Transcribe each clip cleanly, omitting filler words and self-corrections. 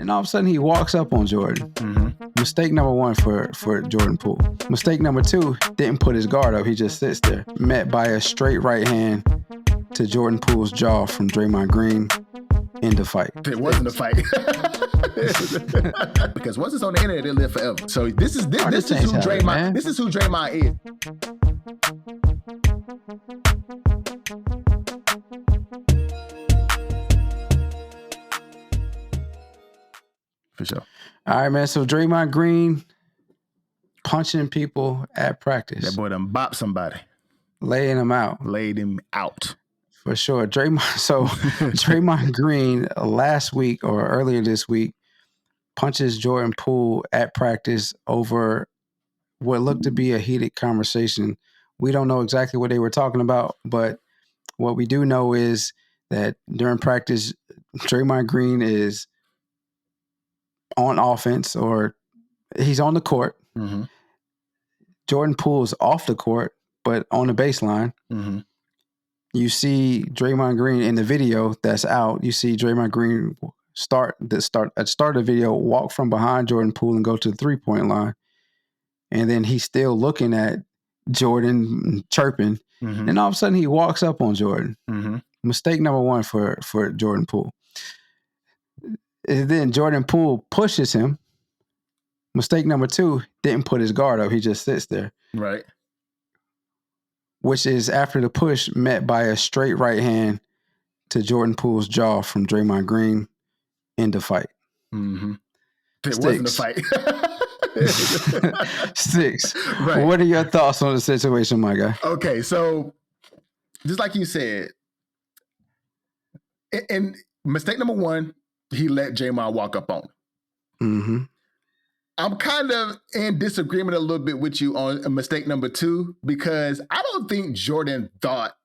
And all of a sudden he walks up on Jordan. Mm-hmm. Mistake number one for Jordan Poole. Mistake number two, didn't put his guard up. He just sits there. Met by a straight right hand to Jordan Poole's jaw from Draymond Green. End the fight. It wasn't a fight. Because once it's on the internet, it live forever. So this is who Draymond. This is who Draymond is. For sure. All right, man. So Draymond Green punching people at practice. That boy done bopped somebody. Laying him out. Laid him out. For sure. Draymond Green last week or earlier this week punches Jordan Poole at practice over what looked to be a heated conversation. We don't know exactly what they were talking about, but what we do know is that during practice, Draymond Green is on offense, or he's on the court. Mm-hmm. Jordan Poole's off the court, but on the baseline. Mm-hmm. You see Draymond Green in the video that's out. You see Draymond Green at the start of the video, walk from behind Jordan Poole and go to the 3-point line. And then he's still looking at Jordan, chirping. Mm-hmm. And all of a sudden he walks up on Jordan. Mm-hmm. Mistake number one for Jordan Poole. And then Jordan Poole pushes him. Mistake number two, didn't put his guard up. He just sits there. Right. Which is after the push met by a straight right hand to Jordan Poole's jaw from Draymond Green. End of fight. Mm-hmm. It wasn't a fight. Six. Right. What are your thoughts on the situation, my guy? Okay, so just like you said, and mistake number one, he let Draymond walk up on him. Mm-hmm. I'm kind of in disagreement a little bit with you on mistake number two, because I don't think Jordan thought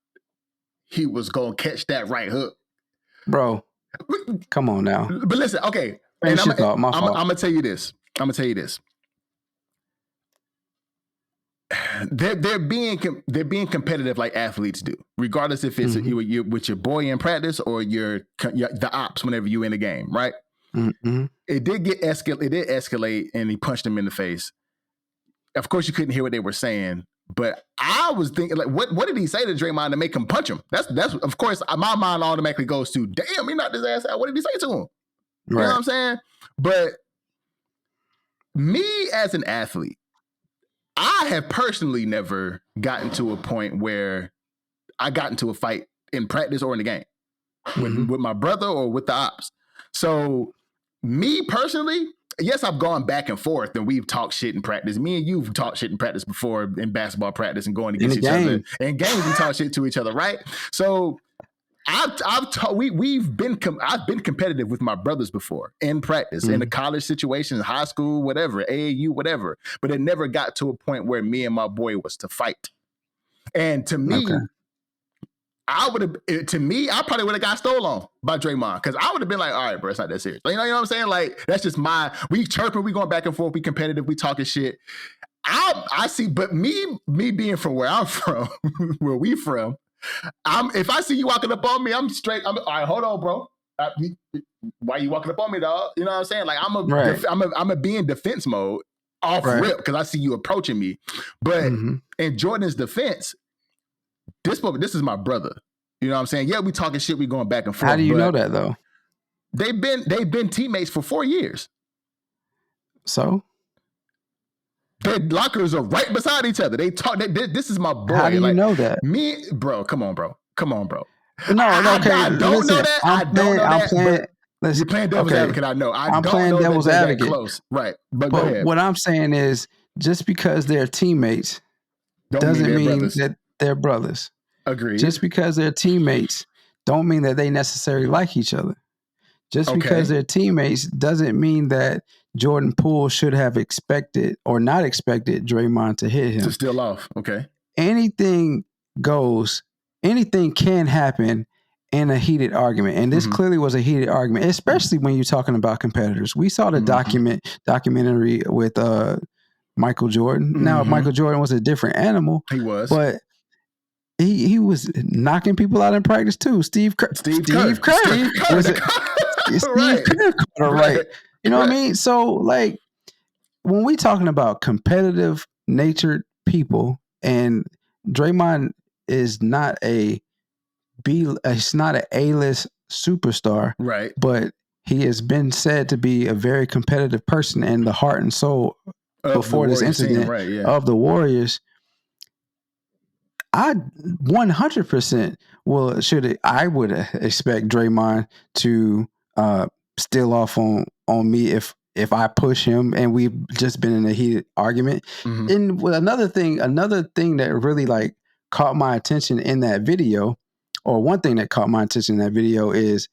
he was going to catch that right hook. Bro, come on now. But listen, okay. And I'm going to tell you this. They're being competitive like athletes do, regardless if it's you're with your boy in practice or the ops whenever you in the game, right? Mm-hmm. It did escalate, and he punched him in the face. Of course, you couldn't hear what they were saying, but I was thinking, like, what did he say to Draymond to make him punch him? That's of course my mind automatically goes to, damn, he knocked his ass out. What did he say to him? You know what I'm saying? But me as an athlete, I have personally never gotten to a point where I got into a fight in practice or in the game with my brother or with the ops. So me personally, yes, I've gone back and forth and we've talked shit in practice. Me and you've talked shit in practice before in basketball practice and going against each other. In games, we talk shit to each other, right? So I've been competitive with my brothers before in practice, in the college situation, high school, whatever, AAU, whatever. But it never got to a point where me and my boy was to fight. And to me, I probably would have got stole on by Draymond, because I would have been like, all right, bro, it's not that serious. You know what I'm saying? Like, that's just we chirping, we going back and forth, we competitive, we talking shit. I see, but me being from where I'm from, where we from, if I see you walking up on me, I'm straight. All right, hold on, bro. Why you walking up on me, dog? You know what I'm saying? Like, I'm a be in defense mode off rip because I see you approaching me. But in Jordan's defense, this is my brother. You know what I'm saying? Yeah, we talking shit, we going back and forth. How do you know that though? They've been teammates for 4 years. So their lockers are right beside each other. They talk. This is my boy. How do you know that? Me, bro. Come on, bro. No, okay. I don't know that. I don't know that. You're playing devil's advocate. I know. I'm playing devil's advocate. Close. Right. But go ahead. What I'm saying is, just because they're teammates doesn't mean that they're brothers. Agreed. Just because they're teammates don't mean that they necessarily like each other. Just because they're teammates doesn't mean that Jordan Poole should have expected or not expected Draymond to hit him. To steal off. Okay. Anything goes. Anything can happen in a heated argument. And this clearly was a heated argument, especially when you're talking about competitors. We saw the documentary with Michael Jordan. Now, Michael Jordan was a different animal. He was. But he was knocking people out in practice too. Steve Kerr. Steve Kerr. You know what I mean? So like when we talking about competitive natured people, and Draymond is not it's not an A-list superstar, Right. but he has been said to be a very competitive person and the heart and soul Of the before this Warriors team, incident right? Yeah. of the Warriors. I 100% I would expect Draymond to steal off on me if I push him and we've just been in a heated argument. Mhm. And with another thing that really like caught my attention in that video, or one thing that caught my attention in that video, is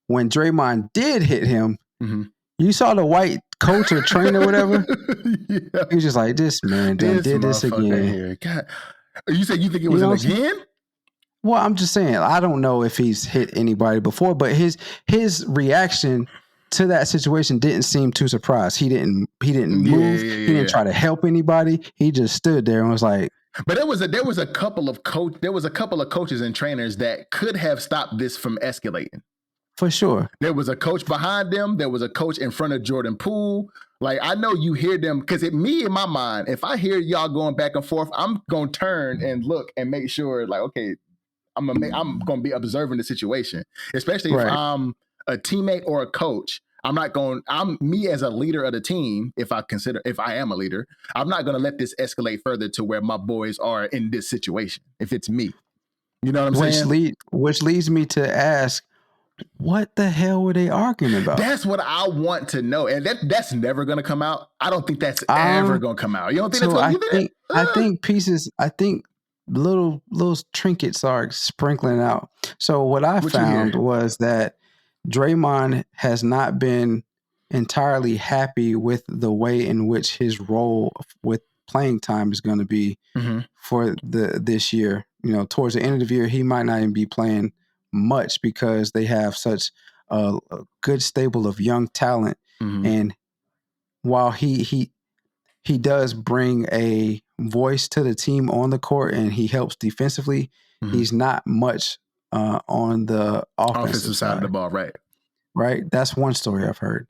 when Draymond did hit him. Mhm. You saw the white coach or trainer, whatever. Yeah. He was just like, "This man done This did this motherfucker again." here. God. You said you think it You was know an what I'm saying? again? Well, I'm just saying, I don't know if he's hit anybody before, but his reaction to that situation didn't seem too surprised. He didn't move. He didn't try to help anybody. He just stood there and was like. But there was a couple of coaches and trainers that could have stopped this from escalating. For sure. There was a coach behind them. There was a coach in front of Jordan Poole. Like, I know you hear them, because me, in my mind, if I hear y'all going back and forth, I'm going to turn and look and make sure, like, okay, I'm going to be observing the situation, especially if I'm a teammate or a coach. I'm me as a leader of the team. If I am a leader, I'm not going to let this escalate further to where my boys are in this situation. If it's me, you know what I'm saying? Which leads me to ask, what the hell were they arguing about? That's what I want to know, and that's never going to come out. I don't think that's ever going to come out. You don't think so that's going to? I think pieces. I think little trinkets are sprinkling out. So what I found was that Draymond has not been entirely happy with the way in which his role with playing time is going to be for this year. You know, towards the end of the year, he might not even be playing much because they have such a good stable of young talent. And while he does bring a voice to the team on the court and he helps defensively, he's not much on the offensive side of the ball, right? Right. That's one story I've heard.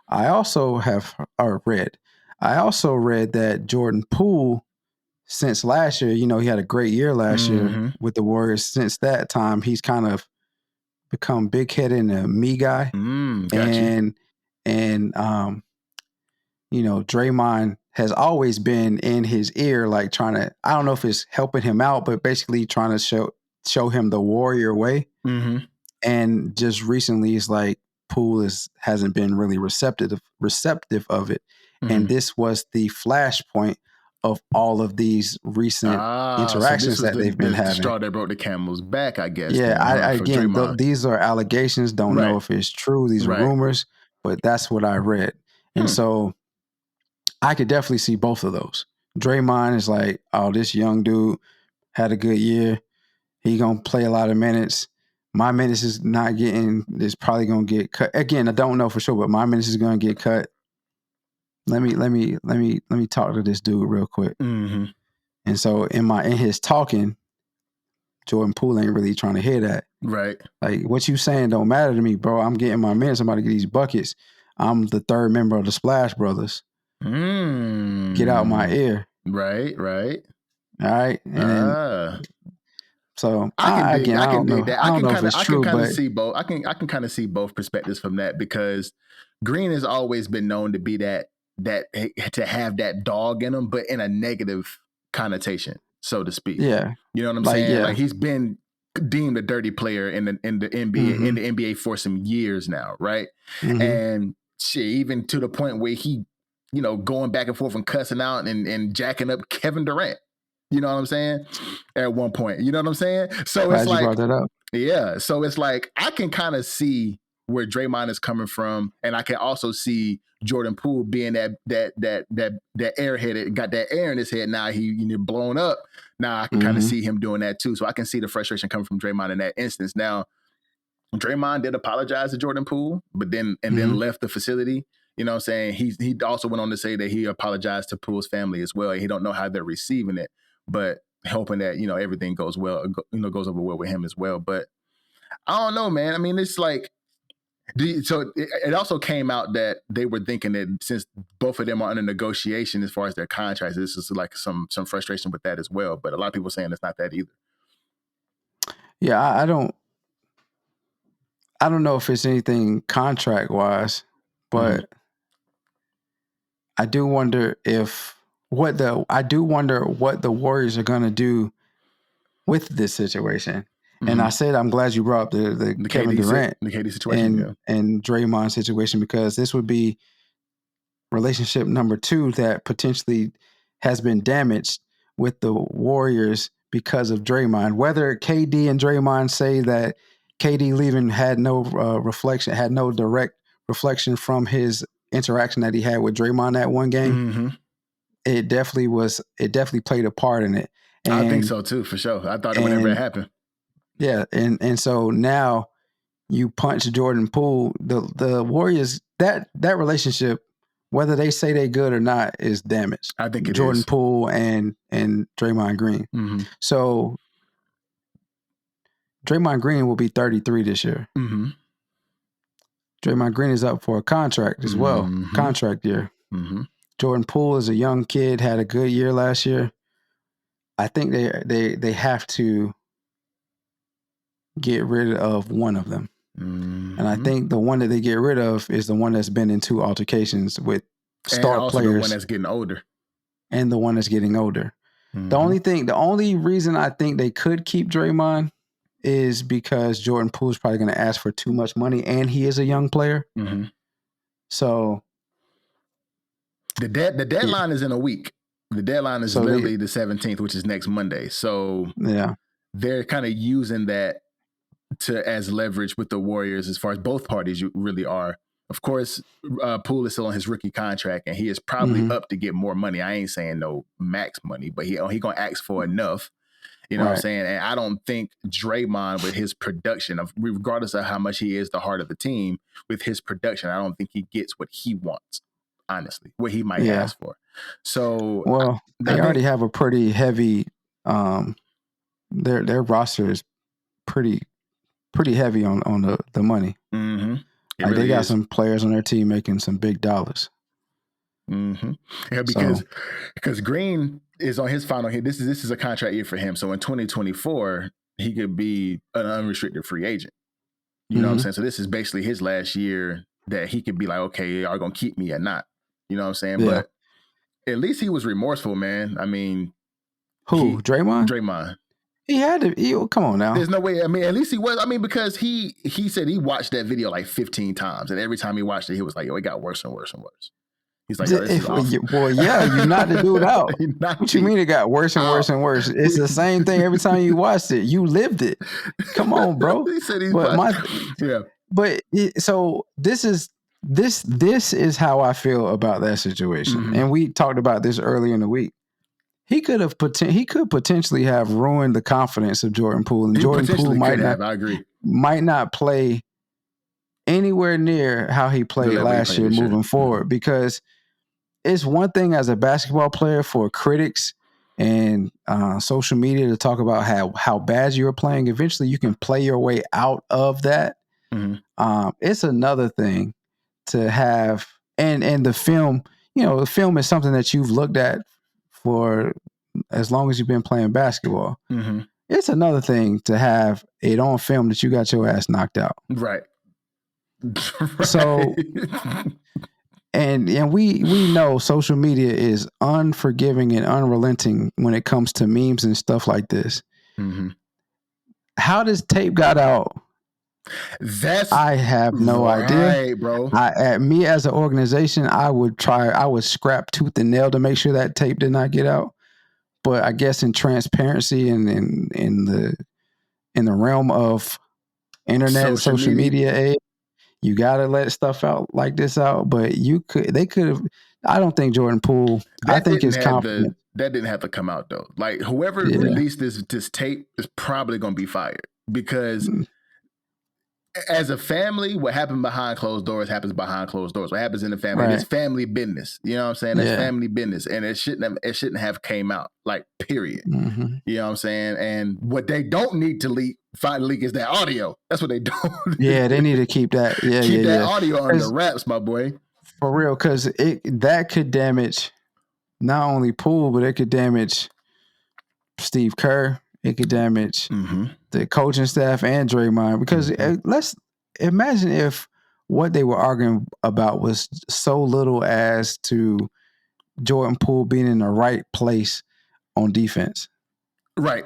I also read that Jordan Poole, since last year, you know, he had a great year last year with the Warriors. Since that time, he's kind of become big headed and a me guy. You know, Draymond has always been in his ear, like trying to, I don't know if it's helping him out, but basically trying to show him the Warrior way. And just recently, it's like Poole hasn't been really receptive of it. And this was the flashpoint of all of these recent interactions that they've been having. The straw that broke the camel's back, I guess. Yeah, again, these are allegations. Don't know if it's true. These are rumors, but that's what I read. And so I could definitely see both of those. Draymond is like, oh, this young dude had a good year. He gonna play a lot of minutes. My minutes is probably gonna get cut. Again, I don't know for sure, but my minutes is gonna get cut. Let me talk to this dude real quick. And so in his talking, Jordan Poole ain't really trying to hear that. Right. Like, what you saying don't matter to me, bro. I'm getting my minutes. I'm about to get these buckets. I'm the third member of the Splash Brothers. Get out my ear. Right. All right. And then, so I can dig that. I don't know if it's true, but see both. I can kind of see both perspectives from that, because Green has always been known to be that to have that dog in him, but in a negative connotation, so to speak. Yeah. You know what I'm saying? Yeah. Like, he's been deemed a dirty player in the NBA in the NBA for some years now, right? And shit, even to the point where he, you know, going back and forth and cussing out and jacking up Kevin Durant. You know what I'm saying? At one point, you know what I'm saying? So glad you brought that up. Yeah. So it's like, I can kind of see where Draymond is coming from, and I can also see Jordan Poole being that airheaded, got that air in his head. Now he blown up. Now I can kind of see him doing that too. So I can see the frustration coming from Draymond in that instance. Now, Draymond did apologize to Jordan Poole, but then left the facility. You know what I'm saying? He also went on to say that he apologized to Poole's family as well. He don't know how they're receiving it, but hoping that, you know, everything goes well, goes over well with him as well. But I don't know, man. I mean, it's like, So it also came out that they were thinking that since both of them are under negotiation as far as their contracts, this is like some frustration with that as well. But a lot of people saying it's not that either. Yeah, I don't know if it's anything contract wise, but I do wonder what the Warriors are gonna do with this situation. And I said I'm glad you brought up the Kevin Durant the KD situation, and Draymond situation, because this would be relationship number 2 that potentially has been damaged with the Warriors because of Draymond. Whether KD and Draymond say that KD leaving had no direct reflection from his interaction that he had with Draymond that one game, it definitely played a part in it. And I think so too, for sure. I thought it whenever it happened. Yeah, and so now you punch Jordan Poole. The Warriors, that relationship, whether they say they're good or not, is damaged. I think Jordan Poole and Draymond Green. So Draymond Green will be 33 this year. Draymond Green is up for a contract as well, contract year. Jordan Poole is a young kid, had a good year last year. I think they have to get rid of one of them. And I think the one that they get rid of is the one that's been in 2 altercations with star players. The one that's getting older. And the one that's getting older. The only reason I think they could keep Draymond is because Jordan Poole is probably going to ask for too much money, and he is a young player. So the deadline is in a week. The deadline is literally the 17th, which is next Monday. So they're kind of using that as leverage with the Warriors as far as both parties really are. Of course, Poole is still on his rookie contract, and he is probably up to get more money. I ain't saying no max money, but he gonna ask for enough. You know what I'm saying? And I don't think Draymond, with his production, regardless of how much he is the heart of the team, with his production, I don't think he gets what he wants, honestly, what he might ask for. So, they already have a pretty heavy, their roster is pretty heavy on the money. Like really they got some players on their team making some big dollars. Yeah, because Green is on his final year. This is a contract year for him. So in 2024, he could be an unrestricted free agent. You know what I'm saying? So this is basically his last year that he could be like, okay, are you gonna keep me or not? You know what I'm saying? Yeah. But at least he was remorseful, man. I mean, who? Draymond? Draymond. He had to. Come on now. There's no way. I mean, at least he was. I mean, because he said he watched that video like 15 times, and every time he watched it, he was like, "Yo, it got worse and worse and worse." He's like, "Yo, this is awesome." Well, yeah, you knocked the dude out. What you mean it got worse and worse and worse? It's the same thing every time you watched it. You lived it. Come on, bro. He said so this is how I feel about that situation, and we talked about this earlier in the week. He could potentially have ruined the confidence of Jordan Poole, and Jordan Poole might not play anywhere near how he played last year moving forward, because it's one thing as a basketball player for critics and social media to talk about how bad you were playing. Eventually you can play your way out of that. It's another thing to have, and the film, the film is something that you've looked at for as long as you've been playing basketball. It's another thing to have it on film that you got your ass knocked out. Right. So, and we know social media is unforgiving and unrelenting when it comes to memes and stuff like this. How this tape got out, I have no idea, bro. Me as an organization, I would scrap tooth and nail to make sure that tape did not get out. But I guess in transparency and in the realm of internet and social media age, you gotta let stuff out like this out. But they could have. I don't think Jordan Poole. I think his confidence. That didn't have to come out though. Like whoever released this tape is probably gonna be fired, because as a family, what happened behind closed doors happens behind closed doors. What happens in the family, it's family business. You know what I'm saying? That's family business, and it shouldn't have came out. Like period. You know what I'm saying? And what they don't need to leak find the leak is that audio. That's what they do. Yeah, they need to keep that. Yeah, keep that yeah. audio under wraps, my boy. For real, because that could damage not only Poole, but it could damage Steve Kerr. It could damage the coaching staff and Draymond. Because let's imagine if what they were arguing about was so little as to Jordan Poole being in the right place on defense. Right.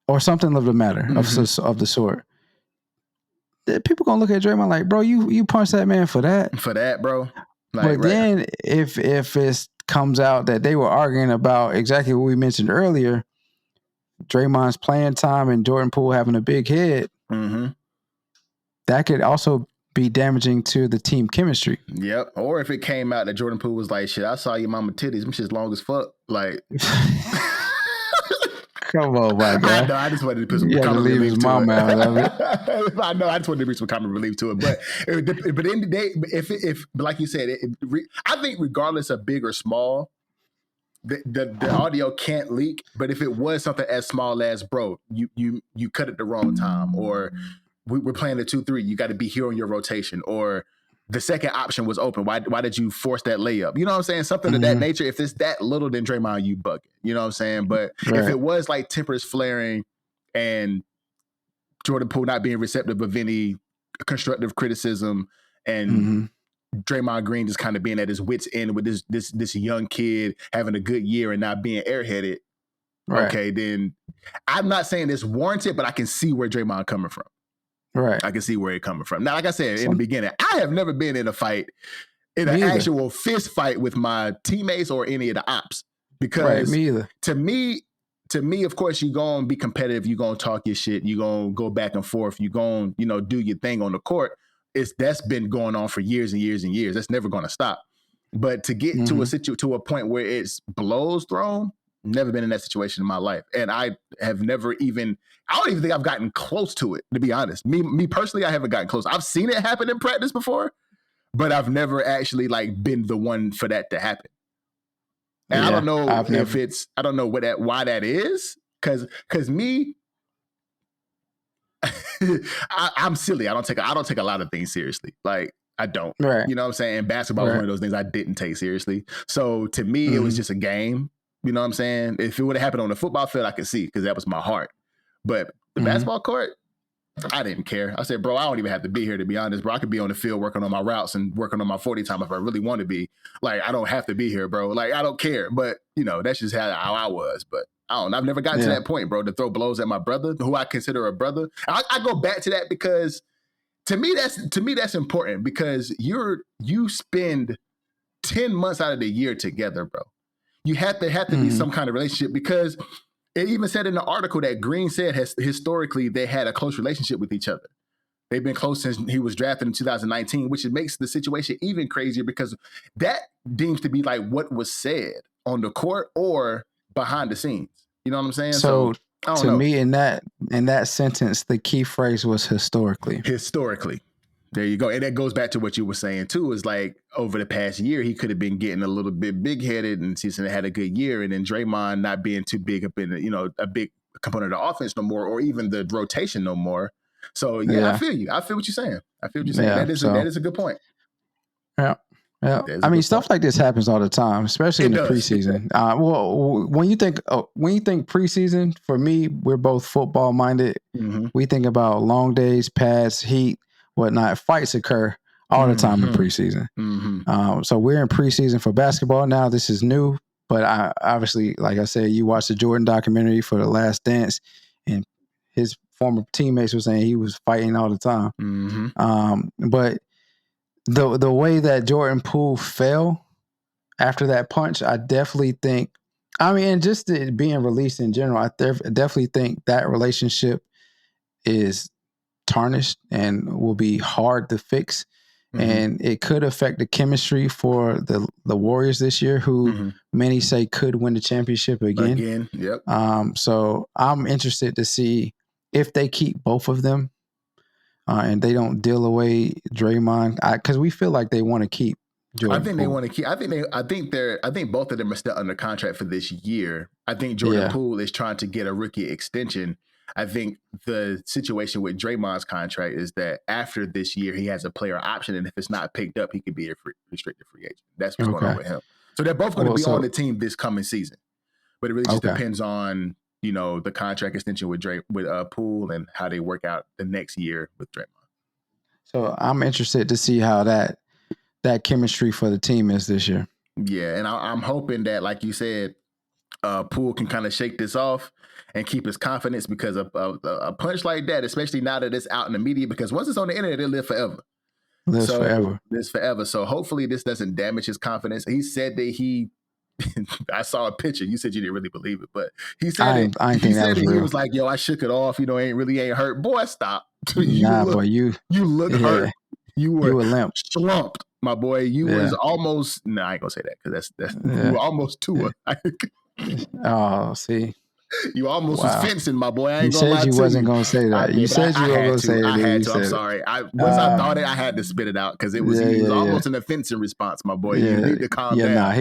Or something of the matter of the sort. People gonna look at Draymond like, bro, you punched that man for that. For that, bro. Like, but then if it comes out that they were arguing about exactly what we mentioned earlier, Draymond's playing time and Jordan Poole having a big head, that could also be damaging to the team chemistry. Yep. Or if it came out that Jordan Poole was like, shit, I saw your mama titties. Them shit's long as fuck. Like, come on, my guy. I know. I just wanted to put some common relief to it. I know. I just wanted to bring some common relief to it. But in the day, if like you said, I think regardless of big or small, the audio can't leak. But if it was something as small as, bro, you cut it the wrong time, or we're playing a 2-3, you got to be here on your rotation, or the second option was open. Why did you force that layup? You know what I'm saying? Something of that nature. If it's that little, then Draymond, you bugging. You know what I'm saying? But if it was like tempers flaring and Jordan Poole not being receptive of any constructive criticism and Draymond Green just kind of being at his wit's end with this young kid having a good year and not being airheaded, okay, then I'm not saying it's warranted, but I can see where Draymond coming from. Right. I can see where it's coming from. Now, like I said in the beginning, I have never been in a fight, in an actual fist fight with my teammates or any of the ops. Because me either. To me, of course, you're going to be competitive. You're going to talk your shit. You're going to go back and forth. You're going to, do your thing on the court. That's been going on for years and years and years. That's never going to stop. But to get to a point where it's blows thrown, never been in that situation in my life. And I have never even, I don't even think I've gotten close to it, to be honest. Me personally, I haven't gotten close. I've seen it happen in practice before, but I've never actually been the one for that to happen. And I don't know I don't know why that is. Cause me, I'm silly. I don't take a lot of things seriously. Like, I don't. Right. You know what I'm saying? Basketball is one of those things I didn't take seriously. So to me, it was just a game. You know what I'm saying? If it would have happened on the football field, I could see because that was my heart. But the basketball court, I didn't care. I said, bro, I don't even have to be here, to be honest, bro. I could be on the field working on my routes and working on my 40 time if I really want to be. Like, I don't have to be here, bro. Like, I don't care. But, that's just how I was. But I've never gotten to that point, bro, to throw blows at my brother, who I consider a brother. I go back to that because to me that's important because you spend 10 months out of the year together, bro. You have to be some kind of relationship because it even said in the article that Green said historically they had a close relationship with each other. They've been close since he was drafted in 2019, which makes the situation even crazier because that deems to be like what was said on the court or behind the scenes. You know what I'm saying? So to me, in that sentence, the key phrase was historically. Historically. There you go. And that goes back to what you were saying, too, is like over the past year, he could have been getting a little bit big-headed and Season had a good year. And then Draymond not being too big up in, a big component of the offense no more or even the rotation no more. So, I feel you. I feel what you're saying. That is a good point. Yeah. Yeah. I mean, stuff like this happens all the time, especially in the preseason. When you think preseason, for me, we're both football minded. We think about long days, pads, heat, whatnot. Fights occur all the time in preseason. So we're in preseason for basketball now. This is new, but I obviously, like I said, you watched the Jordan documentary for The Last Dance, and his former teammates were saying he was fighting all the time. But the way that Jordan Poole fell after that punch, I definitely think, and just it being released in general, I definitely think that relationship is tarnished and will be hard to fix. And it could affect the chemistry for the Warriors this year, who many say could win the championship again. Yep. So I'm interested to see if they keep both of them and they don't deal away Draymond, because we feel like they want to keep Jordan. I think Poole. They want to keep. I think both of them are still under contract for this year. I think Jordan Poole is trying to get a rookie extension. I think the situation with Draymond's contract is that after this year, he has a player option, and if it's not picked up, he could be a restricted free agent. That's what's going on with him. So they're both going to be on the team this coming season, but it really just depends on the contract extension with Poole and how they work out the next year with Draymond. So I'm interested to see how that chemistry for the team is this year. Yeah, and I'm hoping that, like you said, Poole can kind of shake this off and keep his confidence, because a punch like that, especially now that it's out in the media, because once it's on the internet, it'll live forever. Lives forever. So hopefully this doesn't damage his confidence. He said that I saw a picture. You said you didn't really believe it, but he said he was like, "Yo, I shook it off. Ain't hurt." Boy, stop. You look hurt. You were limp, slumped, my boy. You was almost. No, I ain't gonna say that, because that's you were almost Tua. Oh, see. You almost was fencing, my boy. I ain't gonna lie to you. You said you wasn't gonna say that. You said you were gonna say it. I had to. I'm sorry. Once I thought it, I had to spit it out, because he was almost in a fencing response, my boy. You need to calm down. Nah,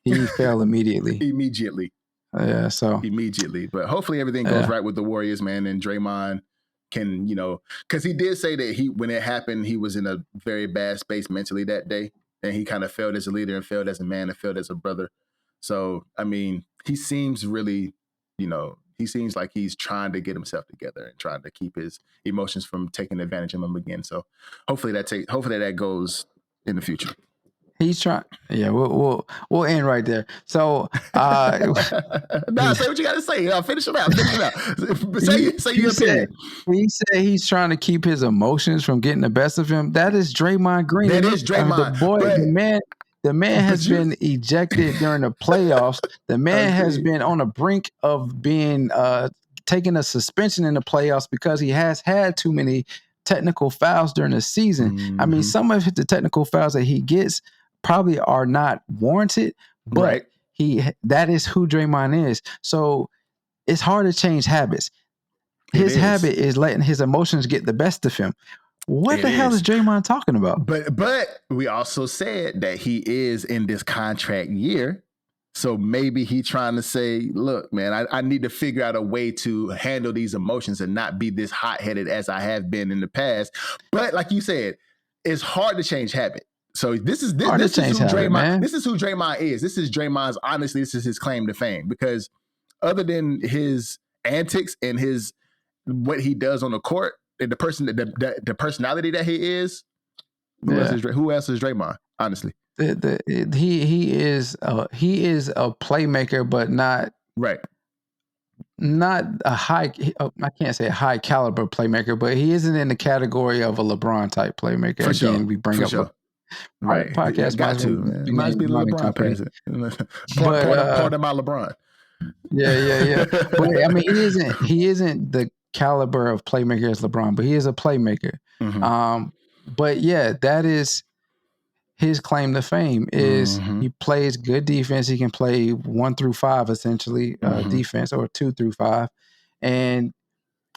he fell immediately. Yeah, so immediately. But hopefully everything goes right with the Warriors, man. And Draymond can, because he did say that when it happened, he was in a very bad space mentally that day, and he kind of failed as a leader and failed as a man and failed as a brother. So, I mean, he seems really, he seems like he's trying to get himself together and trying to keep his emotions from taking advantage of him again. So hopefully that goes in the future. He's trying. Yeah, we'll end right there. So, say what you got to say. Finish him out. Say your opinion. He said he's trying to keep his emotions from getting the best of him. That is Draymond Green. That is Draymond. The man has been ejected during the playoffs. The man has been on the brink of being taking a suspension in the playoffs because he has had too many technical fouls during the season. Mm-hmm. I mean, some of the technical fouls that he gets probably are not warranted, but that is who Draymond is. So it's hard to change habits. His habit is letting his emotions get the best of him. What the hell is Draymond talking about? But we also said that he is in this contract year. So maybe he's trying to say, look, man, I need to figure out a way to handle these emotions and not be this hot-headed as I have been in the past. But like you said, it's hard to change habit. So this is who Draymond is. This is Draymond's, honestly, this is his claim to fame, because other than his antics and what he does on the court and the personality that he is, who else is Draymond, honestly? He is a playmaker, but not a high. I can't say a high caliber playmaker, but he isn't in the category of a LeBron type playmaker. For sure. We bring up podcast. Got to. It must be LeBron person. Part of my LeBron. Yeah. But I mean, he isn't the caliber of playmaker as LeBron, but he is a playmaker. Mm-hmm. But yeah, that is his claim to fame is he plays good defense. He can play 1 through 5 essentially defense, or 2 through 5, and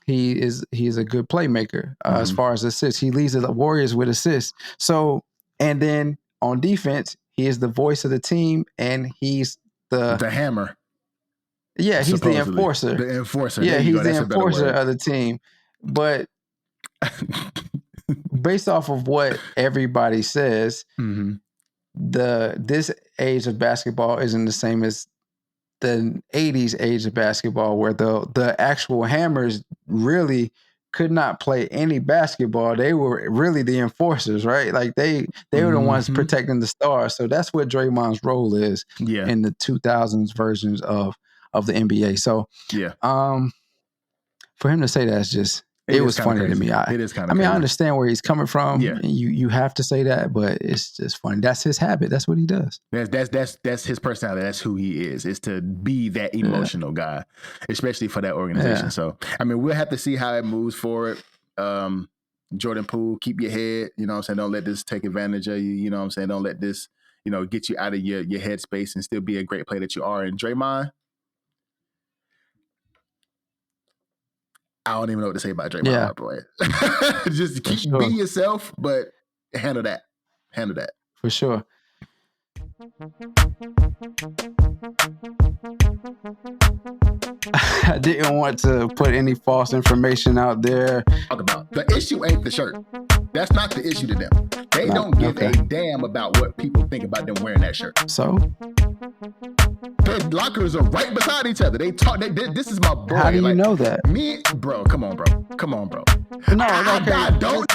he is a good playmaker as far as assists. He leads the Warriors with assists. So, and then on defense, he is the voice of the team, and he's the hammer. Yeah, he's supposedly. The enforcer. The enforcer. Yeah, he's the enforcer of the team. But based off of what everybody says, this age of basketball isn't the same as the 80s age of basketball, where the actual hammers really could not play any basketball. They were really the enforcers, right? Like they were the ones protecting the stars. So that's what Draymond's role is in the 2000s versions of the NBA. So for him to say that's just it was funny to me. It is kind of. I mean, I understand where he's coming from. Yeah. You have to say that, but it's just funny. That's his habit. That's what he does. That's his personality. That's who he is to be that emotional guy, especially for that organization. Yeah. So, I mean, we'll have to see how it moves forward. Jordan Poole, keep your head. You know what I'm saying? Don't let this take advantage of you. You know what I'm saying? Don't let this, get you out of your headspace and still be a great player that you are. And Draymond, I don't even know what to say about Draymond, boy. Just be yourself, but handle that. For sure. I didn't want to put any false information out there. Talk about the issue ain't the shirt. That's not the issue to them. They don't give a damn about what people think about them wearing that shirt. So their lockers are right beside each other. They talk. This is my boy. How do you know that? Me, bro. Come on, bro. No, I don't.